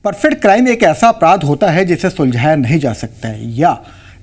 Perfect crime एक ऐसा अपराध होता है जिसे सुलझाया नहीं जा सकता है, या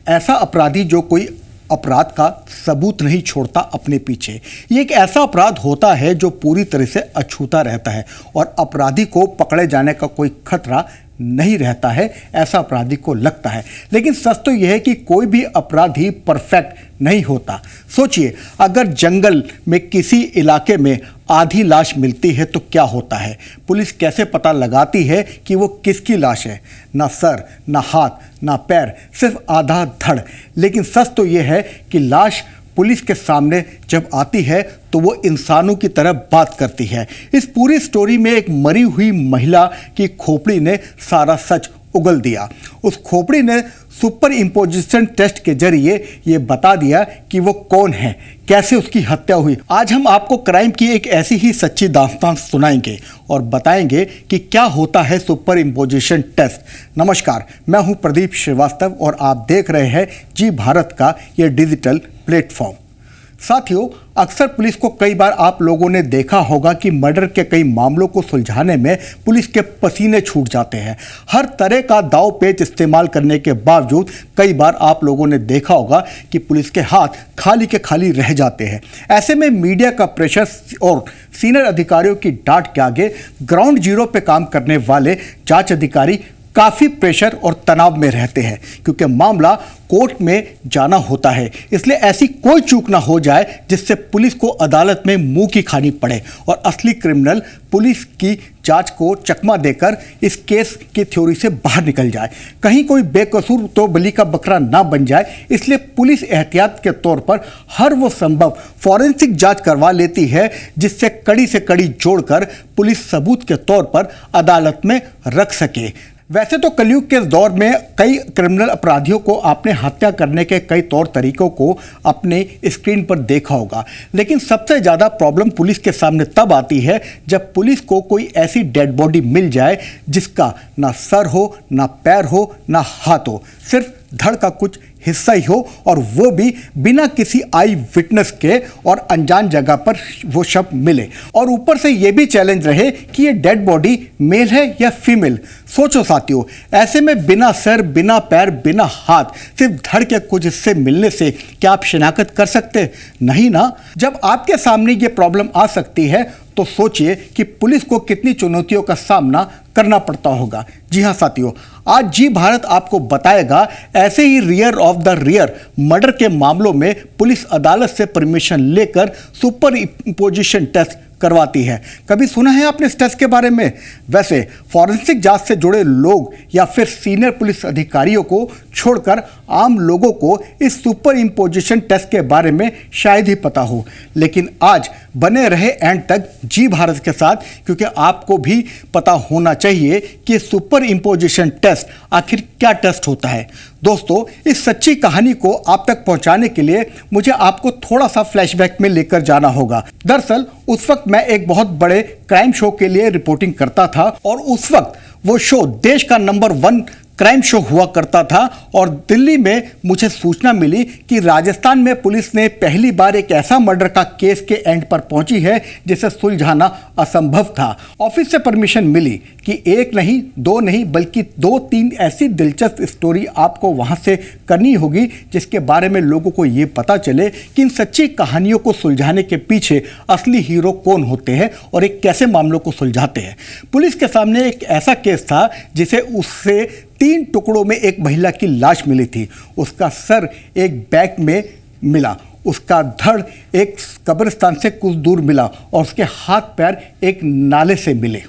ऐसा अपराधी जो कोई अपराध का सबूत नहीं छोड़ता अपने पीछे। ये एक ऐसा अपराध होता है जो पूरी तरह से अछूता रहता है और अपराधी को पकड़े जाने का कोई खतरा नहीं रहता है, ऐसा अपराधी को लगता है। लेकिन सच तो यह है कि कोई भी अपराधी परफेक्ट नहीं होता। सोचिए, अगर जंगल में किसी इलाके में आधी लाश मिलती है तो क्या होता है? पुलिस कैसे पता लगाती है कि वो किसकी लाश है? ना सर, ना हाथ, ना पैर, सिर्फ आधा धड़। लेकिन सच तो यह है कि लाश पुलिस के सामने जब आती है तो वो इंसानों की तरह बात करती है। इस पूरी स्टोरी में एक मरी हुई महिला की खोपड़ी ने सारा सच उगल दिया। उस खोपड़ी ने सुपर इम्पोजिशन टेस्ट के जरिए ये बता दिया कि वो कौन है, कैसे उसकी हत्या हुई। आज हम आपको क्राइम की एक ऐसी ही सच्ची दास्तान सुनाएंगे और बताएंगे कि क्या होता है सुपर इम्पोजिशन टेस्ट। नमस्कार, मैं हूं प्रदीप श्रीवास्तव और आप देख रहे हैं जी भारत का ये डिजिटल प्लेटफॉर्म। साथियों, अक्सर पुलिस को कई बार आप लोगों ने देखा होगा कि मर्डर के कई मामलों को सुलझाने में पुलिस के पसीने छूट जाते हैं। हर तरह का दाव पेच इस्तेमाल करने के बावजूद कई बार आप लोगों ने देखा होगा कि पुलिस के हाथ खाली के खाली रह जाते हैं। ऐसे में मीडिया का प्रेशर और सीनियर अधिकारियों की डांट के आगे ग्राउंड जीरो पे काम करने वाले जांच अधिकारी काफ़ी प्रेशर और तनाव में रहते हैं, क्योंकि मामला कोर्ट में जाना होता है। इसलिए ऐसी कोई चूक ना हो जाए जिससे पुलिस को अदालत में मुंह की खानी पड़े और असली क्रिमिनल पुलिस की जांच को चकमा देकर इस केस की थ्योरी से बाहर निकल जाए। कहीं कोई बेकसूर तो बलि का बकरा ना बन जाए, इसलिए पुलिस एहतियात के तौर पर हर वो संभव फॉरेंसिक जांच करवा लेती है जिससे कड़ी से कड़ी जोड़कर पुलिस सबूत के तौर पर अदालत में रख सके। वैसे तो कलयुग के दौर में कई क्रिमिनल अपराधियों को आपने हत्या करने के कई तौर तरीकों को अपने स्क्रीन पर देखा होगा, लेकिन सबसे ज़्यादा प्रॉब्लम पुलिस के सामने तब आती है जब पुलिस को कोई ऐसी डेड बॉडी मिल जाए जिसका ना सर हो, ना पैर हो, ना हाथ हो, सिर्फ धड़ का कुछ हिस्सा ही हो, और वो भी बिना किसी आई विटनेस के और अनजान जगह पर वो शव मिले। और ऊपर से ये भी चैलेंज रहे कि ये डेड बॉडी मेल है या फीमेल। सोचो साथियों, ऐसे में बिना सर, बिना पैर, बिना हाथ, सिर्फ धड़ के कुछ हिस्से मिलने से क्या आप शिनाख्त कर सकते? नहीं ना। जब आपके सामने ये प्रॉब्लम आ सकती है तो सोचिए कि पुलिस को कितनी चुनौतियों का सामना करना पड़ता होगा। जी हाँ साथियों, आज जी भारत आपको बताएगा ऐसे ही rare of the rare murder के मामलों में पुलिस अदालत से परमिशन लेकर सुपर इम्पोजिशन टेस्ट करवाती है। कभी सुना है आपने इस टेस्ट के बारे में? वैसे फॉरेंसिक जांच से जुड़े लोग या फिर सीनियर पुलिस अधिकारियों को छोड़कर आम लोगों को इस सुपर इम्पोजिशन टेस्ट के बारे में शायद ही पता हो। लेकिन आज बने रहे एंड तक जी भारत के साथ, क्योंकि आपको भी पता होना चाहिए कि सुपर इम्पोजिशन टेस्ट आखिर क्या टेस्ट होता है। दोस्तों, इस सच्ची कहानी को आप तक पहुंचाने के लिए मुझे आपको थोड़ा सा फ्लैशबैक में लेकर जाना होगा। दरअसल उस वक्त मैं एक बहुत बड़े क्राइम शो के लिए रिपोर्टिंग करता था और उस वक्त वो शो देश का नंबर 1 क्राइम शो हुआ करता था। और दिल्ली में मुझे सूचना मिली कि राजस्थान में पुलिस ने पहली बार एक ऐसा मर्डर का केस के एंड पर पहुंची है जिसे सुलझाना असंभव था। ऑफिस से परमिशन मिली कि एक नहीं, दो नहीं, बल्कि 2-3 ऐसी दिलचस्प स्टोरी आपको वहां से करनी होगी जिसके बारे में लोगों को ये पता चले कि इन सच्ची कहानियों को सुलझाने के पीछे असली हीरो कौन होते हैं और एक कैसे मामलों को सुलझाते हैं। पुलिस के सामने एक ऐसा केस था जिसे उससे 3 टुकड़ों में एक महिला की लाश मिली थी। उसका सर एक बैग में मिला, उसका धड़ एक कब्रिस्तान से कुछ दूर मिला और उसके हाथ पैर एक नाले से मिले।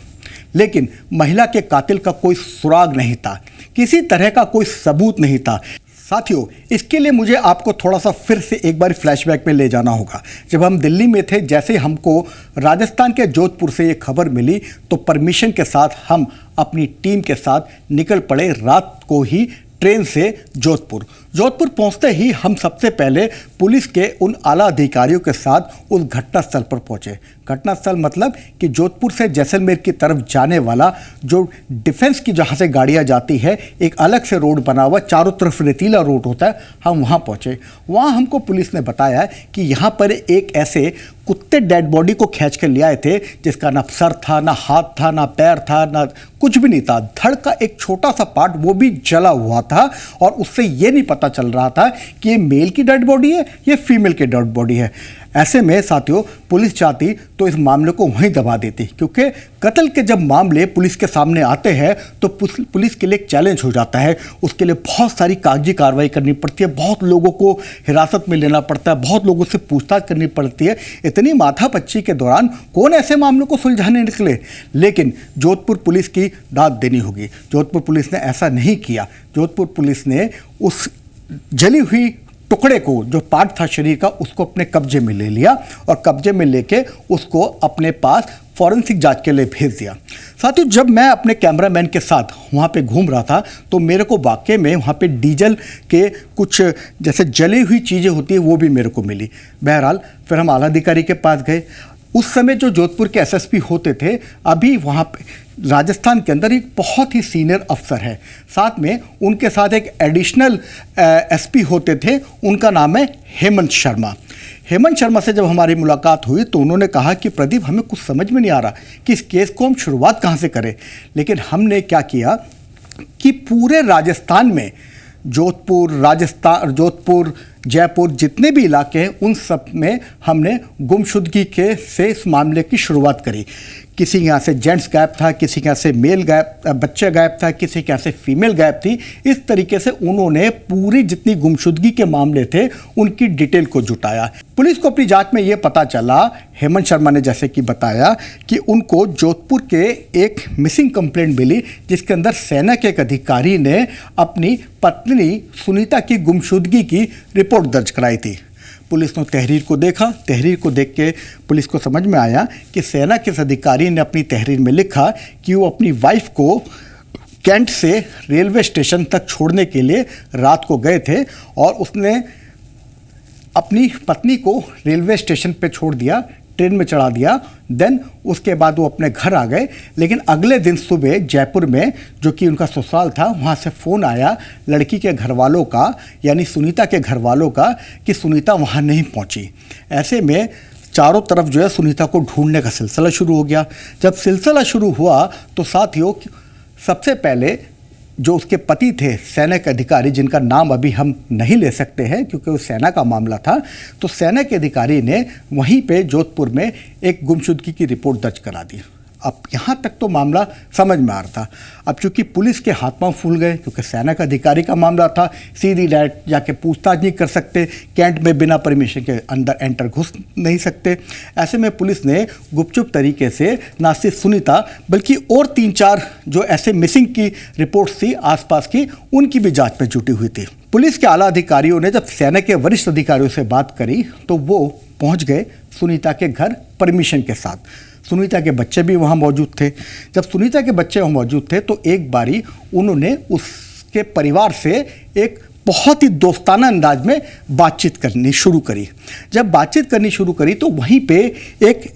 लेकिन महिला के कातिल का कोई सुराग नहीं था, किसी तरह का कोई सबूत नहीं था। साथियों, इसके लिए मुझे आपको थोड़ा सा फिर से एक बार फ्लैशबैक में ले जाना होगा। जब हम दिल्ली में थे, जैसे हमको राजस्थान के जोधपुर से ये खबर मिली तो परमिशन के साथ हम अपनी टीम के साथ निकल पड़े रात को ही ट्रेन से जोधपुर। जोधपुर पहुंचते ही हम सबसे पहले पुलिस के उन आला अधिकारियों के साथ उस घटनास्थल पर पहुंचे। घटनास्थल मतलब कि जोधपुर से जैसलमेर की तरफ जाने वाला जो डिफेंस की जहां से गाड़ियां जाती है, एक अलग से रोड बना हुआ, चारों तरफ रेतीला रोड होता है। हम वहां पहुंचे। वहां हमको पुलिस ने बताया कि यहां पर एक ऐसे कुत्ते डेड बॉडी को खींच कर ले आए थे जिसका ना सर था, ना हाथ था, ना पैर था, ना कुछ भी नहीं था। धड़ का एक छोटा सा पार्ट वो भी जला हुआ था और उससे ये नहीं पता चल रहा था कि ये मेल की डेड बॉडी है या फीमेल की डेड बॉडी है। ऐसे में साथियों, पुलिस चाहती तो इस मामले को वहीं दबा देती, क्योंकि कत्ल के जब मामले पुलिस के सामने आते हैं तो पुलिस के लिए एक चैलेंज हो जाता है। उसके लिए बहुत सारी कागजी कार्रवाई करनी पड़ती है, बहुत लोगों को हिरासत में लेना पड़ता है, बहुत लोगों से पूछताछ करनी पड़ती है। इतनी माथापच्ची के दौरान कौन ऐसे मामलों को सुलझाने निकले। लेकिन जोधपुर पुलिस की दाद देनी होगी। जोधपुर पुलिस ने ऐसा नहीं किया। जोधपुर पुलिस ने उस जली हुई टुकड़े को, जो पार्ट था शरीर का, उसको अपने कब्जे में ले लिया और कब्जे में लेके उसको अपने पास फॉरेंसिक जांच के लिए भेज दिया। साथियों, जब मैं अपने कैमरामैन के साथ वहाँ पे घूम रहा था तो मेरे को वाकई में वहाँ पे डीजल के कुछ जैसे जली हुई चीज़ें होती है वो भी मेरे को मिली। बहरहाल फिर हम आला अधिकारी के पास गए। उस समय जो जोधपुर के एसएसपी होते थे, अभी वहाँ पे राजस्थान के अंदर एक बहुत ही सीनियर अफसर है। साथ में उनके साथ एक एडिशनल एसपी होते थे, उनका नाम है हेमंत शर्मा। हेमंत शर्मा से जब हमारी मुलाकात हुई तो उन्होंने कहा कि प्रदीप, हमें कुछ समझ में नहीं आ रहा कि इस केस को हम शुरुआत कहाँ से करें। लेकिन हमने क्या किया कि पूरे राजस्थान में जोधपुर, जयपुर, जितने भी इलाके हैं उन सब में हमने गुमशुदगी के से इस मामले की शुरुआत करी। किसी के यहाँ से जेंट्स गायब था, किसी के यहाँ से मेल गायब, बच्चे गायब था, किसी के यहाँ से फीमेल गायब थी। इस तरीके से उन्होंने पूरी जितनी गुमशुदगी के मामले थे उनकी डिटेल को जुटाया। पुलिस को अपनी जांच में ये पता चला, हेमंत शर्मा ने जैसे कि बताया, कि उनको जोधपुर के एक मिसिंग कंप्लेंट मिली जिसके अंदर सेना के एक अधिकारी ने अपनी पत्नी सुनीता की गुमशुदगी की रिपोर्ट दर्ज कराई थी। पुलिस ने तहरीर को देखा। तहरीर को देख के पुलिस को समझ में आया कि सेना के अधिकारी ने अपनी तहरीर में लिखा कि वो अपनी वाइफ को कैंट से रेलवे स्टेशन तक छोड़ने के लिए रात को गए थे और उसने अपनी पत्नी को रेलवे स्टेशन पे छोड़ दिया, ट्रेन में चढ़ा दिया। देन उसके बाद वो अपने घर आ गए। लेकिन अगले दिन सुबह जयपुर में, जो कि उनका ससुराल था, वहाँ से फ़ोन आया लड़की के घर वालों का, यानी सुनीता के घर वालों का, कि सुनीता वहाँ नहीं पहुँची। ऐसे में चारों तरफ जो है सुनीता को ढूंढने का सिलसिला शुरू हो गया। जब सिलसिला शुरू हुआ तो साथियों, सबसे पहले जो उसके पति थे, सेना के अधिकारी, जिनका नाम अभी हम नहीं ले सकते हैं क्योंकि वो सेना का मामला था, तो सेना के अधिकारी ने वहीं पे जोधपुर में एक गुमशुदगी की रिपोर्ट दर्ज करा दी। अब यहाँ तक तो मामला समझ में आ रहा था। अब चूंकि पुलिस के हाथ पांव फूल गए क्योंकि सेना का अधिकारी का मामला था, सीधी डायरेक्ट जाके पूछताछ नहीं कर सकते, कैंट में बिना परमिशन के अंदर एंटर घुस नहीं सकते। ऐसे में पुलिस ने गुपचुप तरीके से ना सिर्फ सुनीता बल्कि और 3-4 जो ऐसे मिसिंग की रिपोर्ट्स थी आसपास की, उनकी भी जाँच में जुटी हुई थी। पुलिस के आला अधिकारियों ने जब सेना के वरिष्ठ अधिकारियों से बात करी तो वो पहुँच गए सुनीता के घर परमिशन के साथ। सुनीता के बच्चे भी वहाँ मौजूद थे। जब सुनीता के बच्चे वहाँ मौजूद थे तो एक बारी उन्होंने उसके परिवार से एक बहुत ही दोस्ताना अंदाज में बातचीत करनी शुरू करी। जब बातचीत करनी शुरू करी तो वहीं पे एक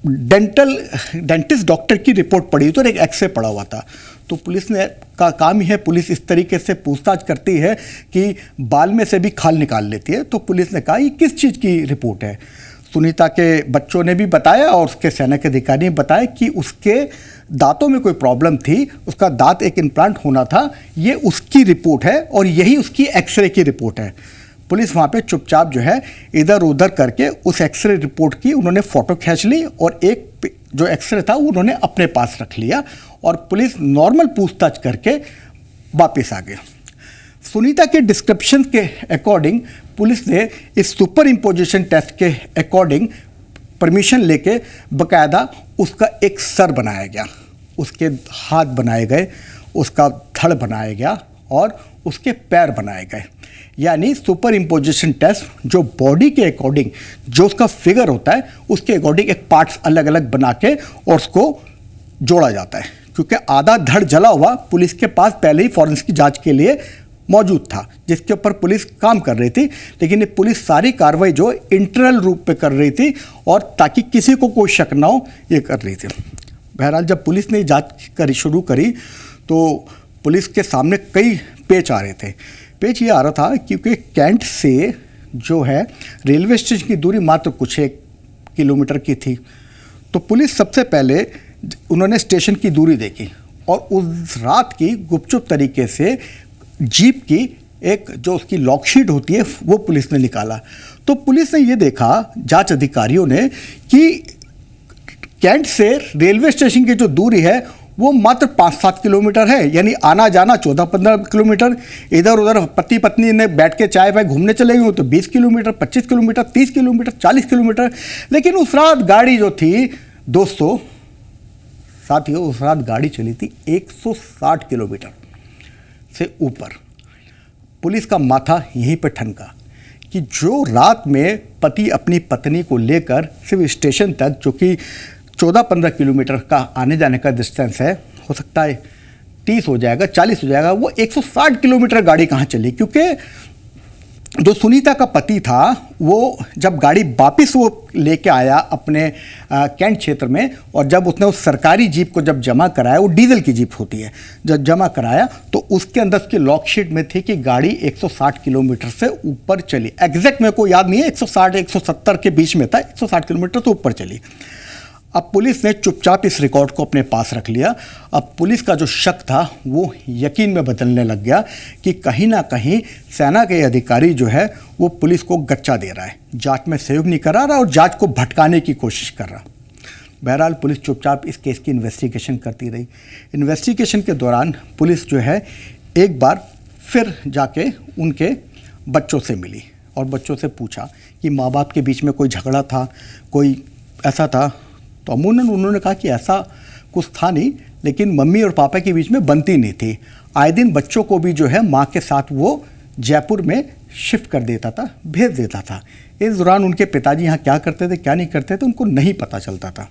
डेंटिस्ट डॉक्टर की रिपोर्ट पड़ी तो एक एक्सरे पड़ा हुआ था। तो पुलिस ने का काम ही है, पुलिस इस तरीके से पूछताछ करती है कि बाल में से भी खाल निकाल लेती है। तो पुलिस ने कहा, ये किस चीज़ की रिपोर्ट है? सुनीता के बच्चों ने भी बताया और उसके सेना के अधिकारी ने बताया कि उसके दांतों में कोई प्रॉब्लम थी, उसका दांत एक इम्प्लांट होना था। ये उसकी रिपोर्ट है और यही उसकी एक्सरे की रिपोर्ट है। पुलिस वहाँ पे चुपचाप जो है इधर उधर करके उस एक्सरे रिपोर्ट की उन्होंने फ़ोटो खींच ली और एक जो एक्सरे था उन्होंने अपने पास रख लिया और पुलिस नॉर्मल पूछताछ करके वापस आ गया। सुनीता के डिस्क्रिप्शन के अकॉर्डिंग पुलिस ने इस सुपर इम्पोजिशन टेस्ट के अकॉर्डिंग परमिशन लेके बकायदा उसका एक सर बनाया गया, उसके हाथ बनाए गए, उसका धड़ बनाया गया और उसके पैर बनाए गए। यानी सुपर इम्पोजिशन टेस्ट जो बॉडी के अकॉर्डिंग जो उसका फिगर होता है उसके अकॉर्डिंग एक पार्ट्स अलग अलग बना के और उसको जोड़ा जाता है। क्योंकि आधा धड़ जला हुआ पुलिस के पास पहले ही फॉरेंसिक जांच के लिए मौजूद था जिसके ऊपर पुलिस काम कर रही थी, लेकिन ये पुलिस सारी कार्रवाई जो इंटरनल रूप पे कर रही थी और ताकि किसी को कोई शक ना हो ये कर रही थी। बहरहाल जब पुलिस ने जांच शुरू करी तो पुलिस के सामने कई पेच आ रहे थे। पेच ये आ रहा था क्योंकि कैंट से जो है रेलवे स्टेशन की दूरी मात्र कुछ 1 किलोमीटर की थी, तो पुलिस सबसे पहले उन्होंने स्टेशन की दूरी देखी और उस रात की गुपचुप तरीके से जीप की एक जो उसकी लॉकशीट होती है वो पुलिस ने निकाला। तो पुलिस ने ये देखा, जांच अधिकारियों ने, कि कैंट से रेलवे स्टेशन की जो दूरी है वो मात्र 5-7 किलोमीटर है, यानी आना जाना 14-15 किलोमीटर। इधर उधर पति पत्नी ने बैठ के चाय वाय घूमने चले गए तो 20 किलोमीटर, 25 किलोमीटर, 30 किलोमीटर, 40 किलोमीटर। लेकिन उस रात गाड़ी जो थी दोस्तों, साथियों, उस रात गाड़ी चली थी 160 किलोमीटर से ऊपर। पुलिस का माथा यहीं पर ठनका कि जो रात में पति अपनी पत्नी को लेकर सिर्फ स्टेशन तक, जो कि 14-15 किलोमीटर का आने जाने का डिस्टेंस है, हो सकता है 30 हो जाएगा, 40 हो जाएगा, वो 160 किलोमीटर गाड़ी कहाँ चली? क्योंकि जो सुनीता का पति था वो जब गाड़ी वापस वो लेके आया अपने कैंट क्षेत्र में, और जब उसने उस सरकारी जीप को जब जमा कराया, वो डीजल की जीप होती है, जब जमा कराया तो उसके अंदर उसकी लॉकशीट में थी कि गाड़ी 160 किलोमीटर से ऊपर चली। एग्जैक्ट मेरे को याद नहीं है, 160-170 के बीच में था, 160 किलोमीटर से ऊपर चली। अब पुलिस ने चुपचाप इस रिकॉर्ड को अपने पास रख लिया। अब पुलिस का जो शक था वो यकीन में बदलने लग गया कि कहीं ना कहीं सेना के अधिकारी जो है वो पुलिस को गच्चा दे रहा है, जांच में सहयोग नहीं करा रहा और जांच को भटकाने की कोशिश कर रहा। बहरहाल पुलिस चुपचाप इस केस की इन्वेस्टिगेशन करती रही। इन्वेस्टिगेशन के दौरान पुलिस जो है एक बार फिर जाके उनके बच्चों से मिली और बच्चों से पूछा कि माँ बाप के बीच में कोई झगड़ा था, कोई ऐसा था? तो अमूमन उन्होंने कहा कि ऐसा कुछ था नहीं, लेकिन मम्मी और पापा के बीच में बनती नहीं थी। आए दिन बच्चों को भी जो है माँ के साथ वो जयपुर में शिफ्ट कर देता था, भेज देता था। इस दौरान उनके पिताजी यहाँ क्या करते थे क्या नहीं करते थे उनको नहीं पता चलता था।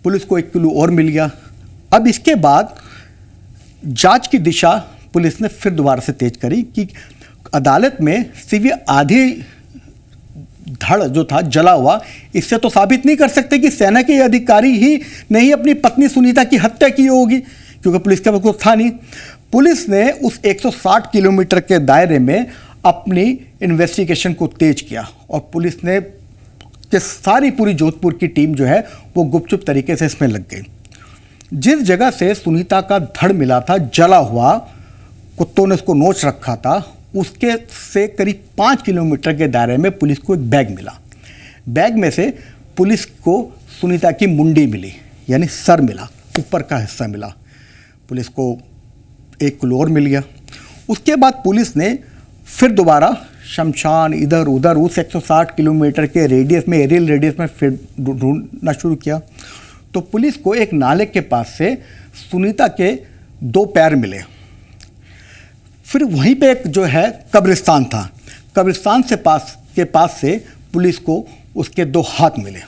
पुलिस को 1 क्लू और मिल गया। अब इसके बाद जांच की दिशा पुलिस ने फिर दोबारा से तेज करी कि अदालत में सिर्फ आधी धड़ जो था जला हुआ, इससे तो साबित नहीं कर सकते कि सेना के अधिकारी ही ने ही अपनी पत्नी सुनीता की हत्या की होगी, क्योंकि पुलिस का कुछ था नहीं। पुलिस ने उस 160 किलोमीटर के दायरे में अपनी इन्वेस्टिगेशन को तेज किया और पुलिस ने कि सारी पूरी जोधपुर की टीम जो है वो गुपचुप तरीके से इसमें लग गई। जिस जगह से सुनीता का धड़ मिला था जला हुआ, कुत्तों ने उसको नोच रखा था, उसके से करीब 5 किलोमीटर के दायरे में पुलिस को एक बैग मिला। बैग में से पुलिस को सुनीता की मुंडी मिली, यानी सर मिला, ऊपर का हिस्सा मिला। पुलिस को 1 क्लू और मिल गया। उसके बाद पुलिस ने फिर दोबारा शमशान इधर उधर उस 160 किलोमीटर के रेडियस में, एरियल रेडियस में फिर ढूंढना शुरू किया। तो पुलिस को एक नाले के पास से सुनीता के 2 पैर मिले। फिर वहीं पे एक जो है कब्रिस्तान था, कब्रिस्तान से पास से पुलिस को उसके 2 हाथ मिले।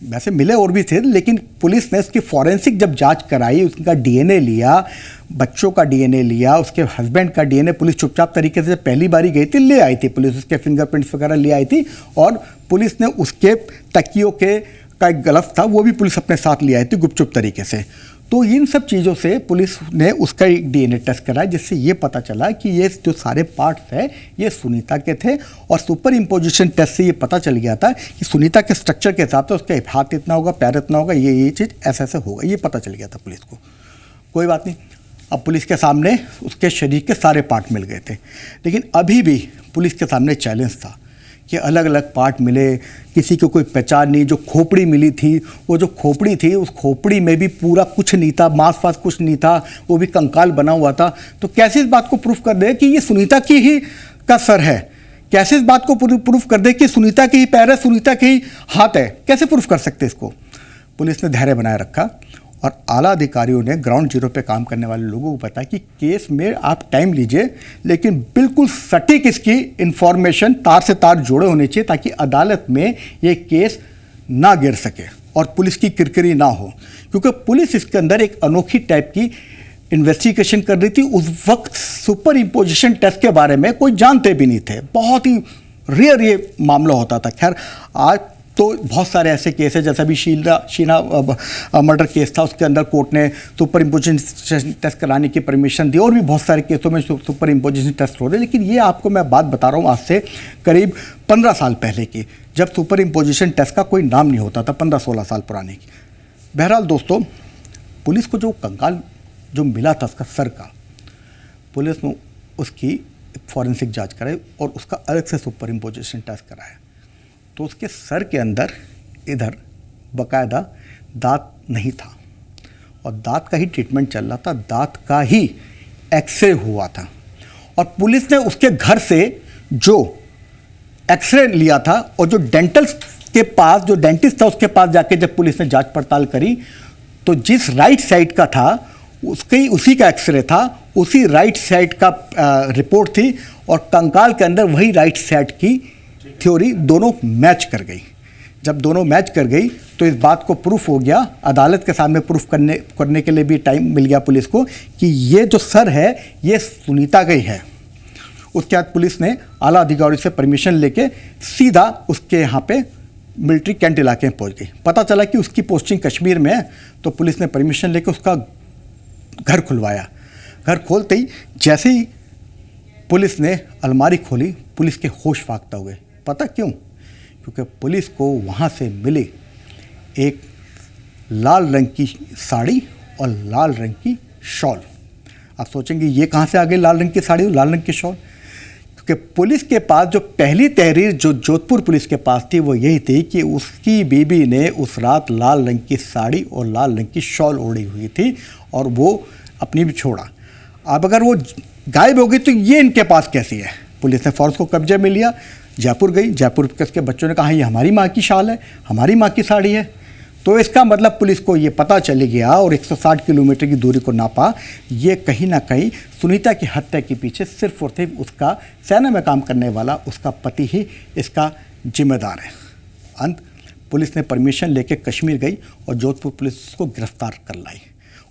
वैसे मिले और भी थे, लेकिन पुलिस ने उसकी फॉरेंसिक जब जांच कराई, उसका डीएनए लिया, बच्चों का डीएनए लिया, उसके हस्बैंड का डीएनए पुलिस चुपचाप तरीके से पहली बारी गई थी ले आई थी, पुलिस उसके फिंगरप्रिंट्स वगैरह ले आई थी और पुलिस ने उसके तकियों के का एक गलफ था वो भी पुलिस अपने साथ ले आई थी गुपचुप तरीके से। तो इन सब चीज़ों से पुलिस ने उसका एक डीएनए टेस्ट कराया, जिससे ये पता चला कि ये जो सारे पार्ट्स हैं ये सुनीता के थे और सुपर इम्पोजिशन टेस्ट से ये पता चल गया था कि सुनीता के स्ट्रक्चर के हिसाब से उसका हाथ इतना होगा, पैर इतना होगा, ये चीज़ ऐसे ऐसे होगा, ये पता चल गया था पुलिस को। कोई बात नहीं, अब पुलिस के सामने उसके शरीर के सारे पार्ट मिल गए थे, लेकिन अभी भी पुलिस के सामने चैलेंज था कि अलग अलग पार्ट मिले, किसी को कोई पहचान नहीं। जो खोपड़ी मिली थी, वो जो खोपड़ी थी उस खोपड़ी में भी पूरा कुछ नहीं था, मांस वास कुछ नहीं था, वो भी कंकाल बना हुआ था। तो कैसे इस बात को प्रूफ कर दे कि ये सुनीता की ही का सर है? कैसे इस बात को प्रूफ कर दे कि सुनीता के ही पैर है, सुनीता के ही हाथ है? कैसे प्रूफ कर सकते इसको? पुलिस ने धैर्य बनाए रखा और आला अधिकारियों ने ग्राउंड जीरो पे काम करने वाले लोगों को बताया कि केस में आप टाइम लीजिए, लेकिन बिल्कुल सटीक इसकी इंफॉर्मेशन तार से तार जोड़े होने चाहिए ताकि अदालत में ये केस ना गिर सके और पुलिस की किरकिरी ना हो। क्योंकि पुलिस इसके अंदर एक अनोखी टाइप की इन्वेस्टिगेशन कर रही थी, उस वक्त सुपर इम्पोजिशन टेस्ट के बारे में कोई जानते भी नहीं थे। बहुत ही रेयर ये मामला होता था। खैर आज तो बहुत सारे ऐसे केस है, जैसा भी शीना मर्डर केस था, उसके अंदर कोर्ट ने सुपर इम्पोजिशन टेस्ट कराने की परमिशन दी, और भी बहुत सारे केसों में सुपर इम्पोजिशन टेस्ट हो रहे हैं। लेकिन ये आपको मैं बात बता रहा हूँ आज से करीब 15 साल पहले की, जब सुपर इम्पोजिशन टेस्ट का कोई नाम नहीं होता था, 15-16 साल पुराने की। बहरहाल दोस्तों, पुलिस को जो कंकाल जो मिला था उसका सर का, पुलिस ने उसकी फॉरेंसिक जांच कराई और उसका अलग से सुपर इम्पोजिशन टेस्ट कराया। तो उसके सर के अंदर इधर बाकायदा दांत नहीं था, और दांत का ही ट्रीटमेंट चल रहा था, दांत का ही एक्सरे हुआ था। और पुलिस ने उसके घर से जो एक्सरे लिया था और जो डेंटल के पास जो डेंटिस्ट था उसके पास जाके जब पुलिस ने जांच पड़ताल करी, तो जिस राइट साइड का था उसी का एक्सरे था, उसी राइट साइड का रिपोर्ट थी, और कंकाल के अंदर वही राइट साइड की थ्योरी दोनों मैच कर गई। जब दोनों मैच कर गई तो इस बात को प्रूफ हो गया, अदालत के सामने प्रूफ करने के लिए भी टाइम मिल गया पुलिस को कि ये जो सर है ये सुनीता का ही है। उसके बाद पुलिस ने आला अधिकारी से परमिशन लेके सीधा उसके यहाँ पे मिलिट्री कैंट इलाके में पहुँच गई। पता चला कि उसकी पोस्टिंग कश्मीर में है, तो पुलिस ने परमिशन लेके उसका घर खुलवाया। घर खोलते ही जैसे ही पुलिस ने अलमारी खोली, पुलिस के होश फाख्ता हुए। पता क्यों? क्योंकि पुलिस को वहाँ से मिली एक लाल रंग की साड़ी और लाल रंग की शॉल। आप सोचेंगे ये कहाँ से आ गई लाल रंग की साड़ी और लाल रंग की शॉल? क्योंकि पुलिस के पास जो पहली तहरीर जो जोधपुर पुलिस के पास थी वो यही थी कि उसकी बीबी ने उस रात लाल रंग की साड़ी और लाल रंग की शॉल ओढ़ी हुई थी, और वो अपनी भी छोड़ा। अब अगर वो गायब हो गई तो ये इनके पास कैसी है? पुलिस ने फौरन को कब्जे में लिया, जयपुर गई। जयपुर के बच्चों ने कहा ये हमारी माँ की शाल है, हमारी माँ की साड़ी है। तो इसका मतलब पुलिस को ये पता चल गया और 160 किलोमीटर की दूरी को नापा, ये कहीं ना कहीं सुनीता की हत्या के पीछे सिर्फ और सिर्फ उसका सेना में काम करने वाला उसका पति ही इसका जिम्मेदार है। अंत पुलिस ने परमिशन लेके कश्मीर गई और जोधपुर पुलिस को गिरफ्तार कर लाई,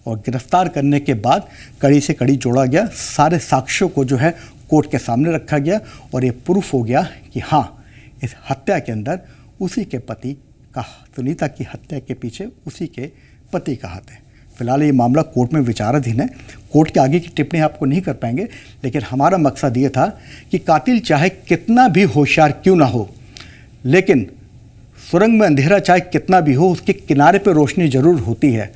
और गिरफ्तार करने के बाद कड़ी से कड़ी जोड़ा गया, सारे साक्ष्यों को जो है कोर्ट के सामने रखा गया, और ये प्रूफ हो गया कि हाँ, इस हत्या के अंदर उसी के पति का, सुनीता की हत्या के पीछे उसी के पति का हाथ है। फिलहाल ये मामला कोर्ट में विचाराधीन है, कोर्ट के आगे की टिप्पणी आपको नहीं कर पाएंगे, लेकिन हमारा मकसद ये था कि कातिल चाहे कितना भी होशियार क्यों ना हो, लेकिन सुरंग में अंधेरा चाहे कितना भी हो, उसके किनारे पर रोशनी ज़रूर होती है।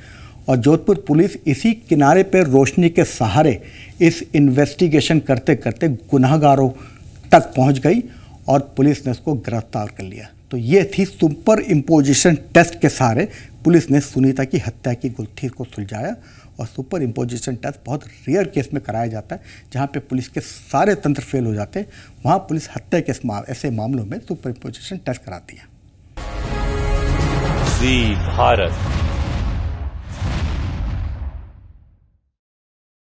और जोधपुर पुलिस इसी किनारे पर रोशनी के सहारे इस इन्वेस्टिगेशन करते करते गुनाहगारों तक पहुंच गई, और पुलिस ने उसको गिरफ्तार कर लिया। तो ये थी सुपर इम्पोजिशन टेस्ट के सहारे पुलिस ने सुनीता की हत्या की गुत्थी को सुलझाया। और सुपर इम्पोजिशन टेस्ट बहुत रेयर केस में कराया जाता है, जहाँ पे पुलिस के सारे तंत्र फेल हो जाते हैं, वहाँ पुलिस हत्या के ऐसे मामलों में सुपर इम्पोजिशन टेस्ट कराती है। जी भारत।